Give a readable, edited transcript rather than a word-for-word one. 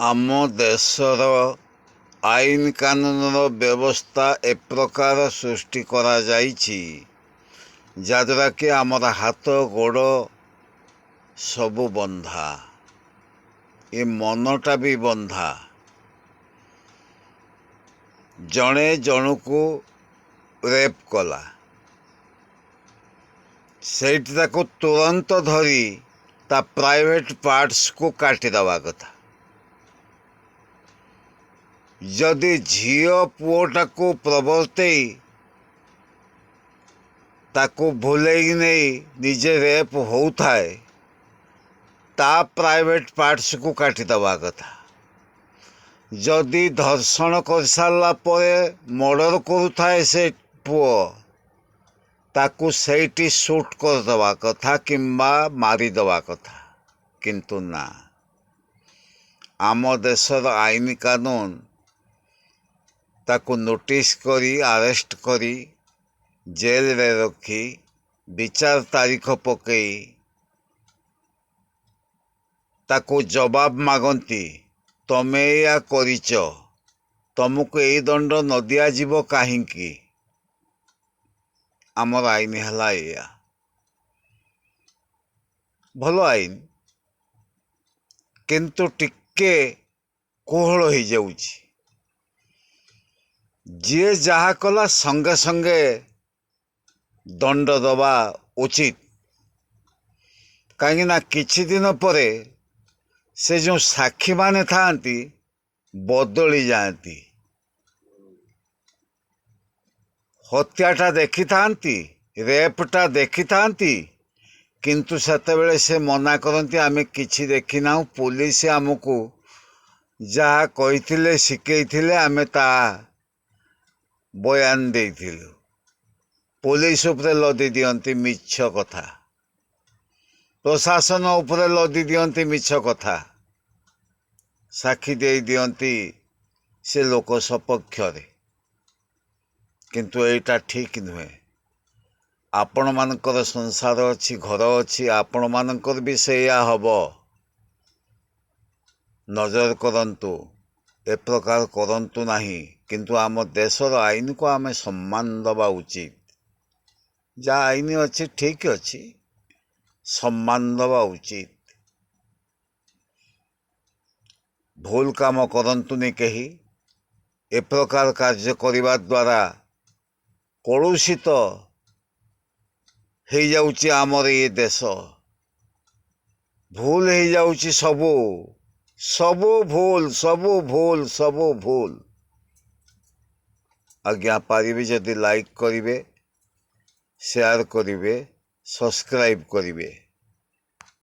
ଆମ ଦେଶର ଆଇନ କାନୁନର ବ୍ୟବସ୍ଥା ଏ ପ୍ରକାର ସୃଷ୍ଟି କରାଯାଇଛି ଯାଦ୍ୱାରା କି ଆମର ହାତ ଗୋଡ଼ ସବୁ ବନ୍ଧା, ଏ ମନଟା ବି ବନ୍ଧା। ଜଣେ ଜଣକୁ ରେପ୍ କଲା, ସେଇଠି ତାକୁ ତୁରନ୍ତ ଧରି ତା ପ୍ରାଇଭେଟ୍ ପାର୍ଟସକୁ କାଟିଦେବା କଥା। ଯଦି ଝିଅ ପୁଅଟାକୁ ପ୍ରବର୍ତ୍ତେଇ ତାକୁ ଭୁଲେଇକି ନେଇ ନିଜେ ରେପ୍ ହେଉଥାଏ, ତା ପ୍ରାଇଭେଟ୍ ପାର୍ଟସକୁ କାଟିଦେବା କଥା। ଯଦି ଧର୍ଷଣ କରିସାରିଲା ପରେ ମର୍ଡ଼ର କରୁଥାଏ ସେ ପୁଅ, ତାକୁ ସେଇଠି ସୁଟ୍ କରିଦେବା କଥା କିମ୍ବା ମାରିଦେବା କଥା। କିନ୍ତୁ ନା, ଆମ ଦେଶର ଆଇନ କାନୁନ ତାକୁ ନୋଟିସ୍ କରି ଆରେଷ୍ଟ କରି ଜେଲରେ ରଖି ବିଚାର ତାରିଖ ପକାଇ ତାକୁ ଜବାବ ମାଗନ୍ତି, ତମେ ଏଇଆ କରିଛ, ତମକୁ ଏଇ ଦଣ୍ଡ ନ ଦିଆଯିବ କାହିଁକି? ଆମର ଆଇନ ହେଲା ଏଇଆ। ଭଲ ଆଇନ, କିନ୍ତୁ ଟିକେ କୋହଳ ହେଇଯାଉଛି। ଯିଏ ଯାହା କଲା ସଙ୍ଗେ ସଙ୍ଗେ ଦଣ୍ଡ ଦେବା ଉଚିତ। କାହିଁକି ନା କିଛି ଦିନ ପରେ ସେ ଯେଉଁ ସାକ୍ଷୀମାନେ ଥାଆନ୍ତି ବଦଳି ଯାଆନ୍ତି। ହତ୍ୟାଟା ଦେଖିଥାନ୍ତି, ରେପ୍ଟା ଦେଖିଥାନ୍ତି, କିନ୍ତୁ ସେତେବେଳେ ସେ ମନା କରନ୍ତି ଆମେ କିଛି ଦେଖିନାହୁଁ, ପୋଲିସ ଆମକୁ ଯାହା କହିଥିଲେ ଶିଖେଇଥିଲେ ଆମେ ତାହା ବୟାନ ଦେଇଥିଲୁ। ପୋଲିସ ଉପରେ ଲଦି ଦିଅନ୍ତି ମିଛ କଥା, ପ୍ରଶାସନ ଉପରେ ଲଦି ଦିଅନ୍ତି ମିଛ କଥା, ସାକ୍ଷୀ ଦେଇ ଦିଅନ୍ତି ସେ ଲୋକ ସପକ୍ଷରେ। କିନ୍ତୁ ଏଇଟା ଠିକ୍ ନୁହେଁ। ଆପଣମାନଙ୍କର ସଂସାର ଅଛି, ଘର ଅଛି, ଆପଣମାନଙ୍କର ବି ସେଇଆ ହବ। ନଜର କରନ୍ତୁ, ଏ ପ୍ରକାର କରନ୍ତୁ ନାହିଁ। କିନ୍ତୁ ଆମ ଦେଶର ଆଇନକୁ ଆମେ ସମ୍ମାନ ଦେବା ଉଚିତ। ଯାହା ଆଇନ ଅଛି ଠିକ୍ ଅଛି, ସମ୍ମାନ ଦେବା ଉଚିତ। ଭୁଲ କାମ କରନ୍ତୁନି କେହି। ଏ ପ୍ରକାର କାର୍ଯ୍ୟ କରିବା ଦ୍ୱାରା କଳୁଷିତ ହେଇଯାଉଛି ଆମର ଏ ଦେଶ। ଭୁଲ ହେଇଯାଉଛି ସବୁ, ସବୁ ଭୁଲ, ସବୁ ଭୁଲ, ସବୁ ଭୁଲ। ଆଜ୍ଞା, ପାରିବେ ଯଦି ଲାଇକ୍ କରିବେ, ସେୟାର କରିବେ, ସବସ୍କ୍ରାଇବ୍ କରିବେ।